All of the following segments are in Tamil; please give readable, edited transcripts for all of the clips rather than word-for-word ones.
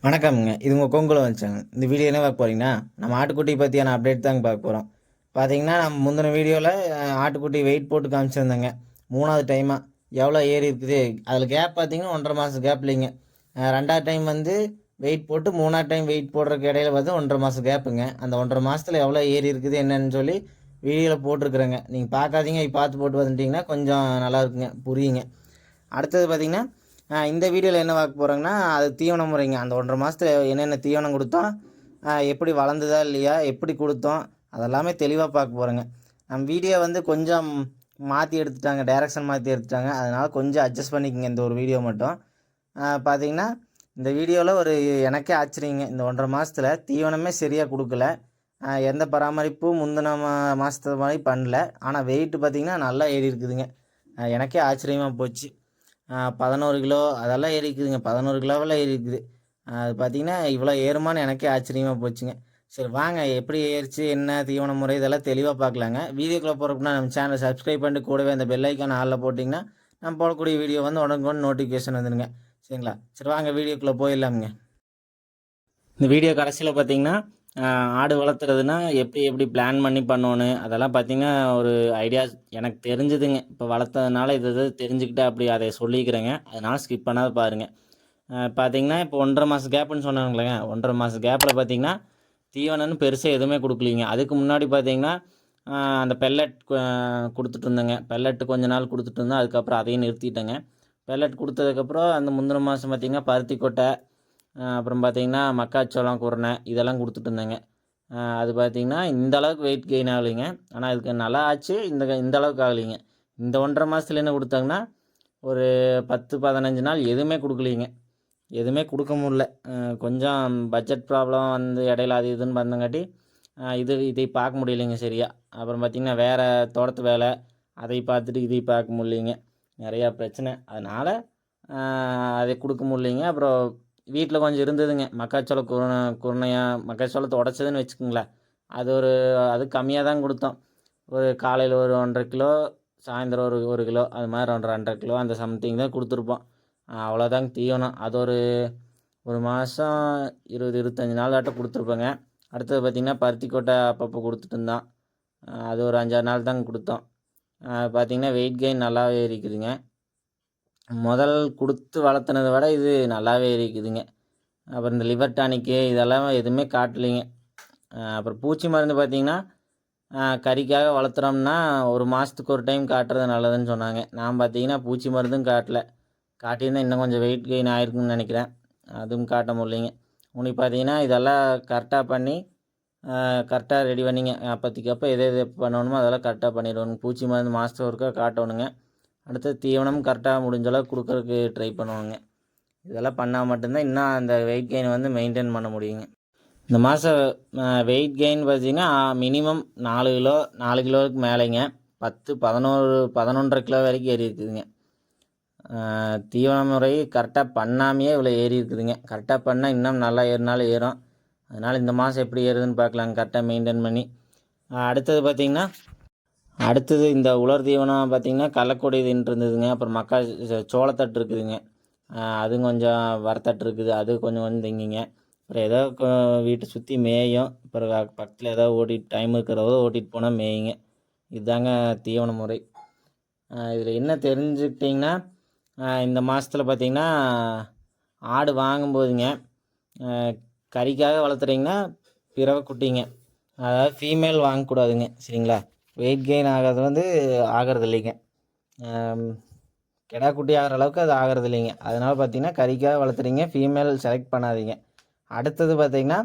வணக்கம்ங்க. இது உங்கள் கொங்குல வந்துச்சாங்க. இந்த வீடியோ என்ன பார்க்க போறீங்கன்னா, நம்ம ஆட்டுக்குட்டி பற்றியான அப்டேட் தாங்க பார்க்க போகிறோம். பார்த்தீங்கன்னா, நம்ம முந்தின வீடியோவில் ஆட்டுக்குட்டி வெயிட் போட்டு காமிச்சிருந்தேங்க. 3வது டைமாக எவ்வளோ ஏறி இருக்குது. அதில் கேப் பார்த்தீங்கன்னா 1½ மாதம் கேப் இல்லைங்க. 2வது டைம் வந்து வெயிட் போட்டு 3வது டைம் வெயிட் போடுறதுக்கு இடையில பார்த்து 1½ மாதம் கேப்புங்க. அந்த 1½ மாதத்தில் எவ்வளோ ஏறி இருக்குது என்னன்னு சொல்லி வீடியோவில் போட்டிருக்குறேங்க. நீங்கள் பார்க்காதீங்க, பார்த்து போட்டு வந்துட்டிங்கன்னா கொஞ்சம் நல்லா இருக்குங்க, புரியுங்க. அடுத்தது பார்த்தீங்கன்னா, இந்த வீடியோவில் என்ன பார்க்க போகிறோங்கன்னா, அது தீவன முறைங்க. அந்த 1½ மாதத்துல என்னென்ன தீவனம் கொடுத்தோம், எப்படி வளர்ந்ததா இல்லையா, எப்படி கொடுத்தோம், அதெல்லாமே தெளிவாக பார்க்க போகிறோங்க. நம்ம வீடியோ வந்து கொஞ்சம் மாற்றி எடுத்துட்டாங்க, டைரக்ஷன் மாற்றி எடுத்துட்டாங்க. அதனால் கொஞ்சம் அட்ஜஸ்ட் பண்ணிக்கோங்க இந்த ஒரு வீடியோ மட்டும். பார்த்தீங்கன்னா, இந்த வீடியோவில் ஒரு எனக்கே ஆச்சரியங்க. இந்த 1½ மாதத்துல தீவனமே சரியாக கொடுக்கல. எந்த பராமரிப்பும் முந்தின மாதத்து மாதிரி பண்ணல. ஆனால் வெயிட்டு பார்த்திங்கன்னா நல்லா ஏறி இருக்குதுங்க. எனக்கே ஆச்சரியமாக போச்சு. 11 கிலோ அதெல்லாம் ஏறிக்குதுங்க. 11 கிலோவெல்லாம் ஏறிக்குது. அது பார்த்திங்கன்னா இவ்வளோ ஏறுமான்னு எனக்கே ஆச்சரியமாக போச்சுங்க. சரி வாங்க, எப்படி ஏறிச்சு, என்ன தீவன முறை, இதெல்லாம் தெளிவாக பார்க்கலாங்க. வீடியோக்குள்ளே போகிறதுக்குன்னா நம்ம சேனலை சப்ஸ்கிரைப் பண்ணிட்டு கூடவே அந்த பெல் ஐக்கான் ஆளில் போட்டிங்கன்னா நம்ம போடக்கூடிய வீடியோ வந்து உடனுக்குடன் நோட்டிஃபிகேஷன் வந்துடுங்க. சரிங்களா? சரி வாங்க வீடியோக்குள்ளே போயிடலாமுங்க. இந்த வீடியோ கடைசியில் பார்த்தீங்கன்னா, ஆடு வளர்த்துறதுன்னா எப்படி எப்படி பிளான் பண்ணி பண்ணணும், அதெல்லாம் பார்த்தீங்கன்னா ஒரு ஐடியாஸ் எனக்கு தெரிஞ்சுதுங்க. இப்போ வளர்த்ததுனால இது இது தெரிஞ்சுக்கிட்டு அப்படி அதை சொல்லிக்கிறேங்க. அதனால் ஸ்கிப் பண்ணாத பாருங்கள். பார்த்தீங்கன்னா இப்போ 1½ மாதம் கேப்புன்னு சொன்னாங்களேங்க. 1½ மாதம் கேப்பில் பார்த்தீங்கன்னா தீவனம்னு பெருசாக எதுவுமே கொடுக்கலீங்க. அதுக்கு முன்னாடி பார்த்தீங்கன்னா அந்த பெல்லட் கொடுத்துட்டு இருந்தேங்க. பெல்லட்டு கொஞ்ச நாள் கொடுத்துட்டு இருந்தேன். அதுக்கப்புறம் அதையும் நிறுத்திட்டேங்க. பெல்லட் கொடுத்ததுக்கப்புறம் அந்த முந்தின மாதம் பார்த்தீங்கன்னா பருத்தி கொட்டை, அப்புறம் பார்த்தீங்கன்னா மக்காச்சோளம், குருணை இதெல்லாம் கொடுத்துட்டு இருந்தேங்க. அது பார்த்தீங்கன்னா இந்த அளவுக்கு வெயிட் கெயின் ஆகலைங்க. ஆனால் அதுக்கு நல்லா ஆச்சு. இந்த அளவுக்கு ஆகலைங்க. இந்த 1½ மாதத்துல என்ன கொடுத்தாங்கன்னா ஒரு 10 15 நாள் எதுவுமே கொடுக்கலீங்க. எதுவுமே கொடுக்க முடில. கொஞ்சம் பட்ஜெட் ப்ராப்ளம் வந்து இடையில அது இதுன்னு வந்தங்காட்டி இதை பார்க்க முடியலைங்க சரியா. அப்புறம் பார்த்திங்கன்னா வேறு தோட்டத்து வேலை, அதை பார்த்துட்டு இதை பார்க்க முடியலைங்க. நிறையா பிரச்சனை. அதனால் அதை கொடுக்க முடியலைங்க. அப்புறம் வீட்டில் கொஞ்சம் இருந்ததுங்க. மக்காச்சோள மக்காச்சோளத்தை உடச்சதுன்னு வச்சுக்கோங்களேன். அது கம்மியாக தான் கொடுத்தோம். ஒரு காலையில் ஒரு 1½ கிலோ, சாயந்தரம் ஒரு கிலோ, அது மாதிரி 2½ கிலோ அந்த சம்திங் தான் கொடுத்துருப்போம். அவ்வளோதாங்க தீவனம். அது ஒரு மாதம் 20 25 நாள் ஆட்டம் கொடுத்துருப்பேங்க. அடுத்தது பார்த்திங்கன்னா பருத்தி கொட்டை அப்பப்போ கொடுத்துட்டு இருந்தான். அது ஒரு 5 6 நாள் தாங்க கொடுத்தோம். பார்த்திங்கன்னா வெயிட் கெயின் நல்லாவே இருக்குதுங்க. முதல் கொடுத்து வளர்த்துனதை விட இது நல்லாவே இருக்குதுங்க. அப்புறம் இந்த லிவர் டானிக்கு இதெல்லாம் எதுவுமே காட்டலைங்க. அப்புறம் பூச்சி மருந்து பார்த்திங்கன்னா கறிக்காக வளர்த்துறோம்னா ஒரு மாதத்துக்கு ஒரு டைம் காட்டுறது நல்லதுன்னு சொன்னாங்க. நான் பார்த்திங்கன்னா பூச்சி மருந்தும் காட்டலை. காட்டியிருந்தால் இன்னும் கொஞ்சம் வெயிட் கெயின் ஆகிருக்குன்னு நினைக்கிறேன். அதுவும் காட்ட முடியலைங்க. உனக்கு பார்த்தீங்கன்னா இதெல்லாம் கரெக்டாக பண்ணி கரெக்டாக ரெடி பண்ணிங்க. அப்போதைக்கு அப்போ எது எது பண்ணணுமோ அதெல்லாம் கரெக்டாக பண்ணிடுவோங்க. பூச்சி மருந்து மாதத்துக்கு ஒருக்கா காட்டணுங்க. அடுத்து தீவனம் கரெக்டாக முடிஞ்ச அளவுக்கு கொடுக்கறதுக்கு ட்ரை பண்ணுவோங்க. இதெல்லாம் பண்ணால் மட்டும்தான் இன்னும் அந்த வெயிட் கெயின் வந்து மெயின்டைன் பண்ண முடியுங்க. இந்த மாதம் வெயிட் கெயின் பார்த்தீங்கன்னா மினிமம் 4 கிலோவுக்கு மேலேங்க. 10 11 11½ கிலோ வரைக்கும் ஏறி இருக்குதுங்க. தீவன முறை கரெக்டாக பண்ணாமையே இவ்வளோ ஏறி இருக்குதுங்க. கரெக்டாக பண்ணால் இன்னும் நல்லா ஏறினாலும் ஏறும். அதனால் இந்த மாதம் எப்படி ஏறுதுன்னு பார்க்கலாங்க, கரெக்டாக மெயின்டைன் பண்ணி. அடுத்தது இந்த உலர் தீவனம் பார்த்திங்கன்னா கடலக்கொடி இதுன்ட்டு இருந்ததுங்க. அப்புறம் சோளத்தட்டு இருக்குதுங்க. அதுவும் கொஞ்சம் வரத்தட்டு இருக்குது. அது கொஞ்சம் கொஞ்சம் திங்கிங்க. அப்புறம் ஏதோ வீட்டை சுற்றி மேயும். அப்புறம் பக்கத்தில் ஏதோ டைம் இருக்கிறதோ ஓட்டிகிட்டு போனால் மேயுங்க. இதுதாங்க தீவன முறை. இதில் என்ன தெரிஞ்சுக்கிட்டிங்கன்னா இந்த மாதத்தில் பார்த்திங்கன்னா ஆடு வாங்கும்போதுங்க கறிக்காக வளர்த்துறீங்கன்னா பிறவை குட்டிங்க, அதாவது ஃபீமேல் வாங்கக்கூடாதுங்க. சரிங்களா? வெயிட் கெயின் ஆகிறது வந்து ஆகிறது இல்லைங்க. கிடா குட்டி ஆகிற அளவுக்கு அது ஆகிறது இல்லைங்க. அதனால் பார்த்திங்கன்னா கறிக்காக வளர்த்துறீங்க, ஃபீமேல் செலக்ட் பண்ணாதீங்க. அடுத்தது பார்த்திங்கன்னா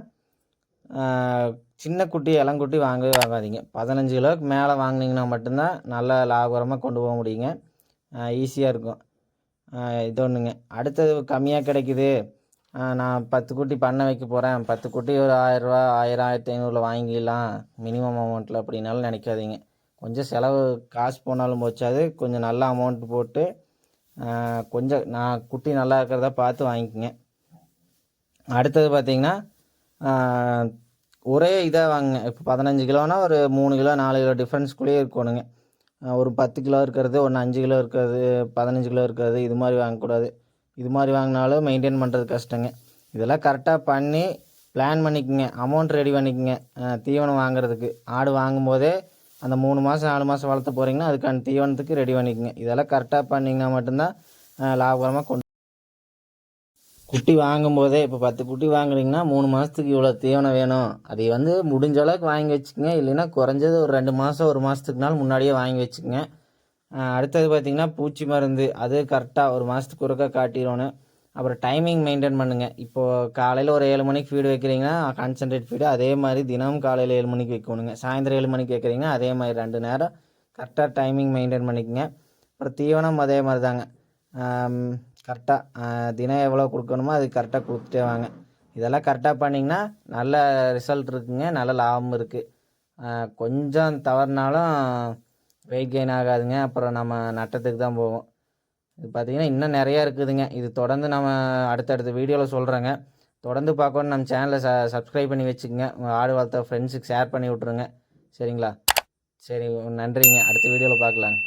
சின்ன குட்டி இளங்குட்டி வாங்கவே வாங்காதீங்க. 15 கிலோவுக்கு மேலே வாங்கினீங்கன்னா மட்டும்தான் நல்லா லாபகரமாக கொண்டு போக முடியுங்க. ஈஸியாக இருக்கும். இது ஒன்றுங்க. அடுத்தது கம்மியாக கிடைக்குது, நான் 10 குட்டி பண்ண வைக்க போகிறேன், 10 குட்டி ஒரு 1000 ரூபா 1000 1500 வாங்கிடலாம் மினிமம் அமௌண்ட்டில் அப்படின்னாலும் நினைக்காதீங்க. கொஞ்சம் செலவு காசு போனாலும் போச்சாது கொஞ்சம் நல்ல அமௌண்ட்டு போட்டு கொஞ்சம் குட்டி நல்லா இருக்கிறதா பார்த்து வாங்கிக்கோங்க. அடுத்தது பார்த்திங்கன்னா ஒரே இதாக வாங்குங்க. இப்போ 15 கிலோனா ஒரு 3 கிலோ 4 கிலோ டிஃப்ரென்ஸ்குள்ளேயே இருக்கணுங்க. ஒரு 10 கிலோ இருக்கிறது, ஒன்று 5 கிலோ இருக்கிறது, 15 கிலோ இருக்கிறது, இது மாதிரி வாங்கக்கூடாது. இது மாதிரி வாங்கினாலும் மெயின்டைன் பண்ணுறது கஷ்டங்க. இதெல்லாம் கரெக்டாக பண்ணி பிளான் பண்ணிக்கோங்க. அமௌண்ட் ரெடி பண்ணிக்கோங்க. தீவனம் வாங்குறதுக்கு ஆடு வாங்கும்போதே அந்த 3 மாதம் 4 மாதம் வளர்த்த போகிறீங்கன்னா அதுக்கான தீவனத்துக்கு ரெடி பண்ணிக்கோங்க. இதெல்லாம் கரெக்டாக பண்ணிங்கன்னா மட்டும்தான் லாபகரமாக குட்டி வாங்கும்போதே இப்போ 10 குட்டி வாங்குறீங்கன்னா 3 மாதத்துக்கு இவ்வளோ தீவனம் வேணும். அதை முடிஞ்ச அளவுக்கு வாங்கி வச்சுக்கோங்க. இல்லைன்னா குறைஞ்சது ஒரு 2 மாதம் 1 மாதத்துக்குனாலும் முன்னாடியே வாங்கி வச்சுக்கோங்க. அடுத்தது பார்த்திங்கன்னா பூச்சி மருந்து அது கரெக்டாக ஒரு மாதத்துக்கு ஒருக்கா காட்டிடணும். அப்புறம் டைமிங் மெயின்டைன் பண்ணுங்கள். இப்போது காலையில் ஒரு 7 மணிக்கு ஃபீடு வைக்கிறீங்கன்னா கான்சன்ட்ரேட் ஃபீடு அதே மாதிரி தினமும் காலையில் 7 மணிக்கு வைக்கணுங்க. சாயந்தரம் 7 மணிக்கு வைக்கிறீங்கன்னா அதே மாதிரி 2 நேரம் கரெக்டாக டைமிங் மெயின்டைன் பண்ணிக்கோங்க. அப்புறம் தீவனம் அதே மாதிரி தாங்க. கரெக்டாக தினம் எவ்வளோ கொடுக்கணுமோ அது கரெக்டாக கொடுத்துட்டே வாங்க. இதெல்லாம் கரெக்டாக பண்ணிங்கன்னா நல்ல ரிசல்ட் இருக்குங்க. நல்ல லாபமும் இருக்குது. கொஞ்சம் தவறுனாலும் வெயிட் கெயின் ஆகாதுங்க. அப்புறம் நம்ம நட்டத்துக்கு தான் போகும். இது பார்த்திங்கன்னா இன்னும் நிறையா இருக்குதுங்க. இது தொடர்ந்து நம்ம அடுத்தடுத்த வீடியோவில் சொல்கிறேங்க. தொடர்ந்து பார்க்கணும் நம்ம சேனலை சப்ஸ்கிரைப் பண்ணி வச்சுக்கோங்க. உங்கள் ஆடு வளர்த்த ஃப்ரெண்ட்ஸுக்கு ஷேர் பண்ணி விட்ருங்க. சரிங்களா? சரி, நன்றிங்க. அடுத்த வீடியோவில் பார்க்கலாங்க.